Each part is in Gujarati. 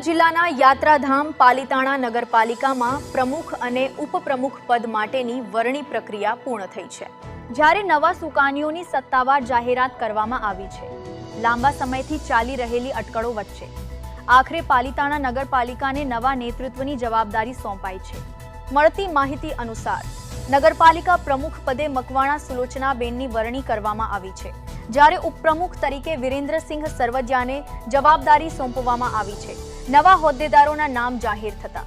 જિલ્લાના યાત્રાધામ પાલિતાણા નગરપાલિકામાં પ્રમુખ અને ઉપપ્રમુખ પદ માટેની વરણી પ્રક્રિયા પૂર્ણ થઈ છે, જ્યારે નવા સુકાનીઓની સત્તાવાર જાહેરાત કરવામાં આવી છે। લાંબા સમયથી ચાલી રહેલી અટકળો વચ્ચે આખરે પાલિતાણા નગરપાલિકાને નવા નેતૃત્વની જવાબદારી સોંપાઈ છે। મળતી માહિતી અનુસાર નગરપાલિકા પ્રમુખ પદે મકવાણા સુલોચનાબેનની વરણી કરવામાં આવી છે, જ્યારે ઉપપ્રમુખ તરીકે વિરેન્દ્રસિંહ સરવડિયાને જવાબદારી સોંપવામાં આવી છે। નવા હોદ્દેદારોના નામ જાહેર થતા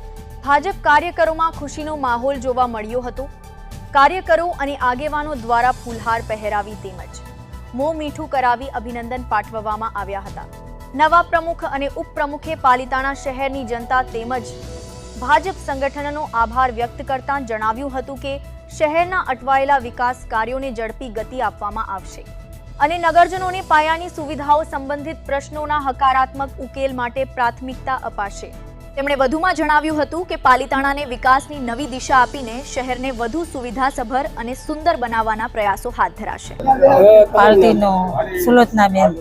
ભાજપ કાર્યકરોમાં ખુશીનો માહોલ જોવા મળ્યો હતો। કાર્યકરો અને આગેવાનો દ્વારા ફૂલહાર પહેરાવી તેમજ મોં મીઠું કરાવી અભિનંદન પાઠવવામાં આવ્યા હતા। નવા પ્રમુખ અને ઉપપ્રમુખે પાલિતાણા શહેરની જનતા તેમજ ભાજપ સંગઠનનો આભાર વ્યક્ત કરતા જણાવ્યું હતું કે શહેરના અટવાયેલા વિકાસ કાર્યોને ઝડપી ગતિ આપવામાં આવશે અને નગરજનોને પાયાની સુવિધાઓ સંબંધિત પ્રશ્નોના હકારાત્મક ઉકેલ માટે પ્રાથમિકતા અપાશે। તેમણે વધુમાં જણાવ્યું હતું કે પાલિતાણાને વિકાસની નવી દિશા આપીને શહેરને વધુ સુવિધાસભર અને સુંદર બનાવવાના પ્રયાસો હાથ ધરાશે। પાર્ટીનો સુલોચનાબેન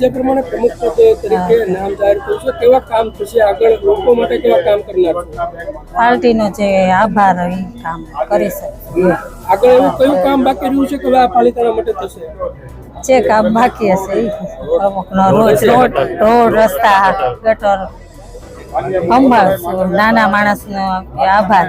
જે પ્રમાણે પ્રમુખ પદ તરીકે નામ જાહેર કર્યું છે, કેવા કામ થશે આગળ, લોકો માટે કેવા કામ કરનાર છો? પાર્ટીનો જે આભાર એ કામ કરી શકે। આગળ એવું કયું કામ બાકી રહ્યું છે કે હવે આ પાલિતાણા માટે થશે? જે કામ બાકી હશે એ પ્રમુખનો રોડ રસ્તા ગટર સંભાળશું। નાના માણસનો આભાર।